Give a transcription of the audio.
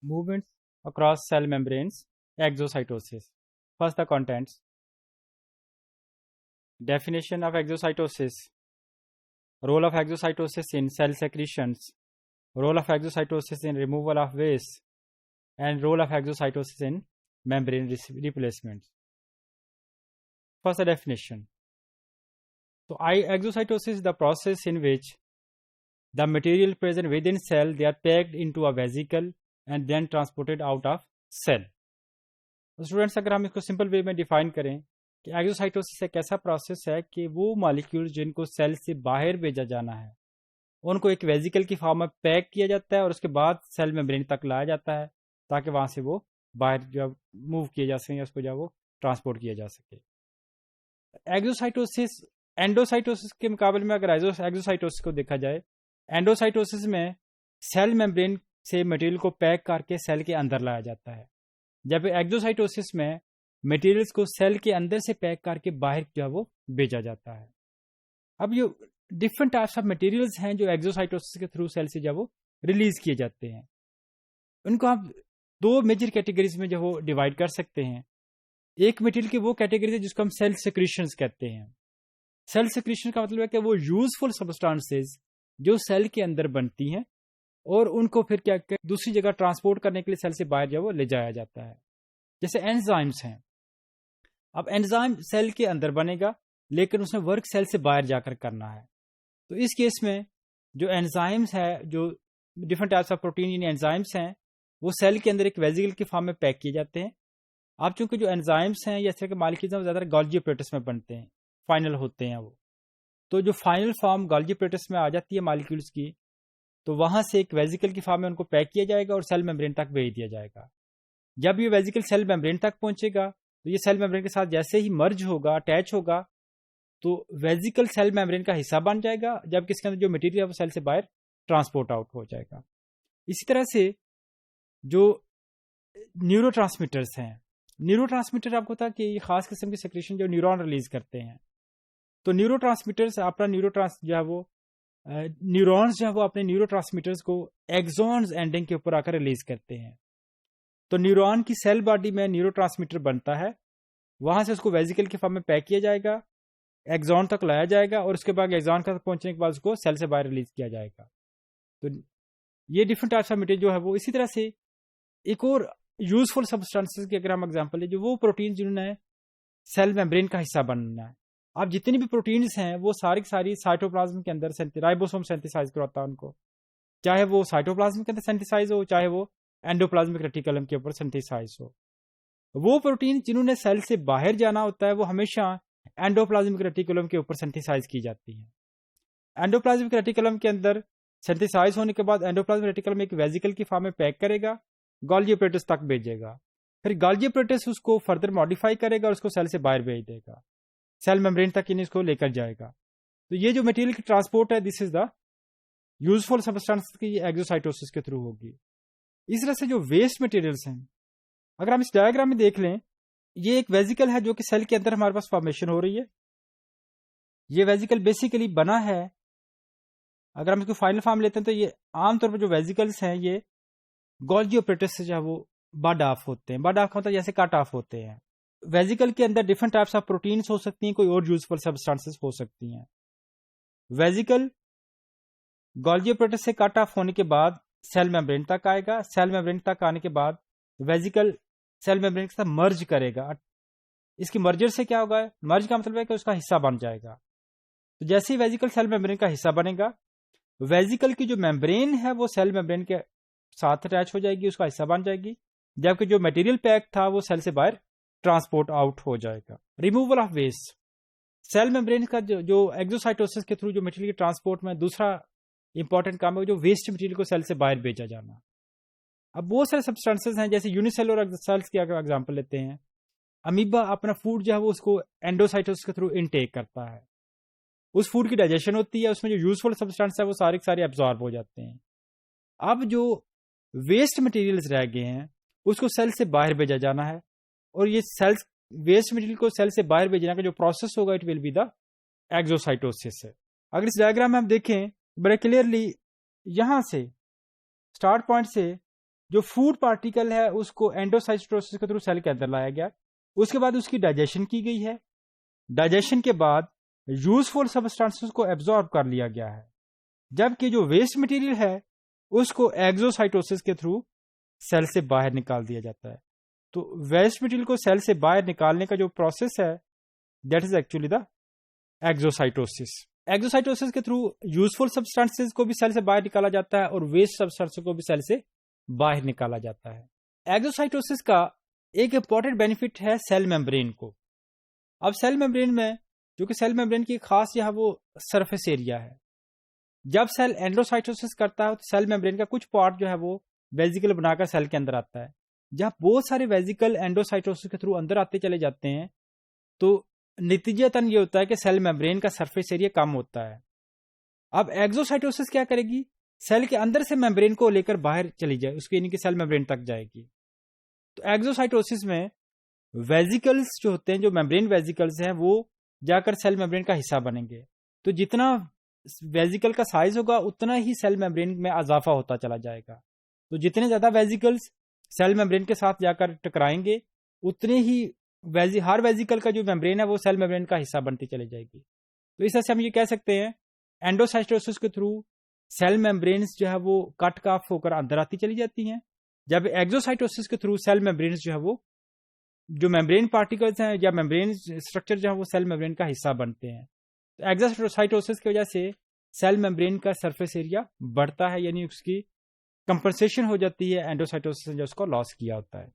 Movements across cell membranes, exocytosis. First, the contents. Definition of exocytosis. Role of exocytosis in cell secretions. Role of exocytosis in removal of waste. And role of exocytosis in membrane replacement. First, the definition. So, exocytosis is the process in which the material present within cell, they are packed into a vesicle and then transported out of cell. Students, अगर हम इसको simple way में define करें कि exocytosis एक ऐसा process है कि वो मॉलिक्यूल्स जिनको सेल से बाहर भेजा जाना है उनको एक वेजिकल की फॉर्म में पैक किया जाता है और उसके बाद सेल मेम्ब्रेन तक लाया जाता है ताकि वहां से वो बाहर जब मूव किया जा सके या उसको जब वो ट्रांसपोर्ट किया जा सके. एक्सोसाइटोसिस एंडोसाइटोसिस के मुकाबले में अगर एक्सोसाइटोसिस को देखा जाए, एंडोसाइटोसिस में सेल मेम्ब्रेन से मटेरियल को पैक करके सेल के अंदर लाया जाता है, जब एक्सोसाइटोसिस में मटेरियल्स को सेल के अंदर से पैक करके बाहर जो है वो भेजा जाता है. अब ये डिफरेंट टाइप्स ऑफ मटेरियल्स हैं जो एक्सोसाइटोसिस के थ्रू सेल से जब वो रिलीज किए जाते हैं. उनको आप दो मेजर कैटेगरीज में जो वो डिवाइड कर सकते हैं. एक मटेरियल की वो कैटेगरी है जिसको हम सेल सिक्रीशंस कहते हैं. सेल सिक्रीशन का मतलब है कि वो यूजफुल सब्सटेंसेस जो सेल के अंदर बनती हैं और उनको फिर क्या दूसरी जगह ट्रांसपोर्ट करने के लिए सेल से बाहर जो वो ले जाया जाता है. जैसे एंजाइम्स हैं. अब एंजाइम सेल के अंदर बनेगा लेकिन उसने वर्क सेल से बाहर जाकर करना है. तो इस केस में जो एंजाइम्स है, जो डिफरेंट टाइप्स ऑफ प्रोटीन यानी एंजाइम्स हैं, वो सेल के अंदर एक वेजिकल की फॉर्म में पैक किए जाते हैं. अब चूंकि जो एंजाइम्स हैं या इस तरह के मॉलिक्यूल्स हैं वो ज़्यादा गोल्गी एपरेटस में बनते हैं, फाइनल होते हैं वो. तो जो फाइनल फॉर्म गोल्गी एपरेटस में आ जाती है मॉलिक्यूल्स की, तो वहां से एक वेजिकल की फॉर्म में उनको पैक किया जाएगा और सेल मेम्ब्रेन तक भेज दिया जाएगा. जब ये वेजिकल सेल मेम्ब्रेन तक पहुंचेगा तो ये सेल मेम्ब्रेन के साथ जैसे ही मर्ज होगा, अटैच होगा, तो वेजिकल सेल मेम्ब्रेन का हिस्सा बन जाएगा, जबकि इसके अंदर जो मटेरियल है वो सेल से बाहर ट्रांसपोर्ट आउट हो जाएगा. इसी तरह से जो न्यूरोट्रांसमीटर्स हैं, न्यूरोट्रांसमीटर आपको पता कि ये खास किस्म की सेक्रेशन जो न्यूरॉन रिलीज करते हैं. तो न्यूरोट्रांसमीटर्स अपना जो है वो न्यूरॉन्स जो है वो अपने न्यूरोट्रांसमीटर्स को एक्सॉन्स एंडिंग के ऊपर आकर रिलीज करते हैं. तो न्यूरॉन की सेल बॉडी में न्यूरोट्रांसमीटर बनता है, वहां से उसको वेजिकल के फॉर्म में पैक किया जाएगा, एक्सॉन तक लाया जाएगा और उसके बाद एक्सॉन तक पहुंचने के बाद उसको सेल से बाहर रिलीज किया जाएगा. तो ये डिफरेंट टाइप्स ऑफ मटेरियल जो है वो. इसी तरह से एक और यूजफुल सब्सटेंसेस की अगर हम एग्जांपल है, जो वो प्रोटीन जिन्होंने सेल मेम्ब्रेन का हिस्सा बनना है. अब जितनी भी प्रोटीन्स हैं वो सारी की सारी साइटोप्लाज्म के अंदर राइबोसोम सिंथेसाइज करवाता है उनको, चाहे वो साइटोप्लाज्म के अंदर सिंथेसाइज हो, चाहे वो एंडोप्लाज्मिक रेटिकुलम के ऊपर सिंथेसाइज हो. वो प्रोटीन जिन्होंने सेल से बाहर जाना होता है वो हमेशा एंडोप्लाज्मिक रेटिकुलम के ऊपर सिंथेसाइज की जाती है. एंडोप्लाज्मिक रेटिकुलम के अंदर सिंथेसाइज होने के बाद एंडोप्लाज्मिक रेटिकुलम एक वेजिकल की फॉर्म में पैक करेगा, गोल्गी एपरेटस तक भेजेगा, फिर गोल्गी एपरेटस उसको फर्दर मॉडिफाई करेगा और उसको सेल से बाहर भेज देगा, सेल मेम्ब्रेन तक इन इसको लेकर जाएगा. तो ये जो मटेरियल की ट्रांसपोर्ट है, this is the useful substance की एक्सोसाइटोसिस के थ्रू होगी. इस तरह से जो वेस्ट मटेरियल्स हैं, अगर हम इस डायग्राम में देख लें, ये एक वेजिकल है जो कि सेल के अंदर हमारे पास फॉर्मेशन हो रही है. ये वेजिकल बेसिकली बना है, अगर हम इसको फाइनल फॉर्म लेते हैं तो ये आमतौर पर जो वेजिकल्स हैं ये गोल्गी एपरेटस से जो है वो बड ऑफ होते हैं. बड ऑफ का मतलब जैसे कट ऑफ होते हैं. वेजिकल के अंदर डिफरेंट टाइप्स ऑफ प्रोटीन्स हो सकती हैं, कोई और यूजफुल सब्सटेंसेस हो सकती हैं. वेजिकल गोल्गी एपरेटस से कट ऑफ होने के बाद सेल मेम्ब्रेन तक आएगा. सेल मेम्ब्रेन तक आने के बाद वेजिकल सेल मेम्ब्रेन के साथ मर्ज करेगा. इसकी मर्जर से क्या होगा? मर्ज का मतलब है कि उसका हिस्सा बन जाएगा. तो जैसे ही वेजिकल सेल मेम्ब्रेन का हिस्सा बनेगा, वेजिकल की जो मेम्ब्रेन है वो सेल मेम्ब्रेन के साथ अटैच हो जाएगी, उसका हिस्सा बन जाएगी, जबकि जो मटेरियल पैक था वो सेल से बाहर ट्रांसपोर्ट आउट हो जाएगा. Removal of waste. Cell membrane का जो एक्सोसाइटोसिस के थ्रू जो मटेरियल के ट्रांसपोर्ट में दूसरा इंपॉर्टेंट काम है जो वेस्ट मटेरियल को सेल से बाहर भेजा जाना. अब बहुत सारे सब्सटेंसेस हैं, जैसे यूनिसेलुलर सेल्स की अगर एग्जांपल लेते हैं, अमीबा अपना फूड जो है वो उसको एंडोसाइटोसिस के थ्रू इनटेक करता है. उस फूड की डाइजेशन होती है, उसमें जो यूजफुल सब्सटेंस है वो सारे के सारे एब्जॉर्ब हो जाते हैं. अब जो वेस्ट मटेरियल्स रह गए हैं उसको सेल से बाहर भेजा जाना है, और ये सेल्स वेस्ट मटेरियल को सेल से बाहर भेजने का जो प्रोसेस होगा it will be the exocytosis. अगर इस डायग्राम में हम देखें बड़े क्लियरली, यहां से स्टार्ट पॉइंट से जो फूड पार्टिकल है उसको एंडोसाइटोसिस के थ्रू सेल के अंदर लाया गया, उसके बाद उसकी डाइजेशन की गई है, डाइजेशन के बाद यूजफुल सब्सटेंसेस को एब्जॉर्ब कर लिया गया है, जबकि जो वेस्ट मटेरियल है उसको एक्सोसाइटोसिस के थ्रू सेल से बाहर निकाल दिया जाता है। तो वेस्ट मटेरियल को सेल से बाहर निकालने का जो प्रोसेस है that is actually the exocytosis. Exocytosis के थ्रू यूजफुल सब्सटेंसेस को भी सेल से बाहर निकाला जाता है और वेस्ट सब्सटेंसेस को भी सेल से बाहर निकाला जाता है। एक्सोसाइटोसिस का एक इंपॉर्टेंट बेनिफिट है सेल मेम्ब्रेन को। अब सेल मेम्ब्रेन में, जो कि सेल मेम्ब्रेन की खास यह वो सरफेस एरिया है, जब सेल एंडोसाइटोसिस करता है तो सेल मेम्ब्रेन का कुछ पार्ट जो है वो वेजिकल बनाकर सेल के अंदर आता है। जब बहुत सारे वेजिकल एंडोसाइटोसिस के थ्रू अंदर आते चले जाते हैं तो नतीजतन ये होता है कि सेल मेम्ब्रेन का सरफेस एरिया कम होता है। अब एक्सोसाइटोसिस क्या करेगी, सेल के अंदर से मेम्ब्रेन को लेकर बाहर चली जाए, उसके यानी कि सेल मेम्ब्रेन तक जाएगी। तो एक्सोसाइटोसिस में वेजिकल्स जो होते हैं, जो मेम्ब्रेन वेजिकल्स हैं, वो जाकर सेल मेम्ब्रेन का हिस्सा बनेंगे। तो जितना वेजिकल का साइज होगा उतना ही सेल मेम्ब्रेन में इजाफा होता चला जाएगा। तो जितने ज्यादा वेजिकल्स सेल मेम्ब्रेन के साथ जाकर टकराएंगे उतने ही हर वेजिकल का जो मेम्ब्रेन है वो सेल मेम्ब्रेन का हिस्सा बनती चली जाएगी। तो इस तरह से हम ये कह सकते हैं एंडोसाइटोसिस के थ्रू सेल मेम्ब्रेन्स जो है वो कट काफ होकर अंदर आती चली जाती हैं, जब एक्सोसाइटोसिस के थ्रू सेल मेम्ब्रेन्स जो है वो जो मेम्ब्रेन पार्टिकल्स हैं या मेम्ब्रेन स्ट्रक्चर जो है वो सेल मेम्ब्रेन का हिस्सा बनते हैं। तो एक्सोसाइटोसिस की वजह से सेल मेम्ब्रेन का सरफेस एरिया बढ़ता है, यानी उसकी कंपनसेशन हो जाती है एंडोसाइटोसिस ने जो उसको लॉस किया होता है।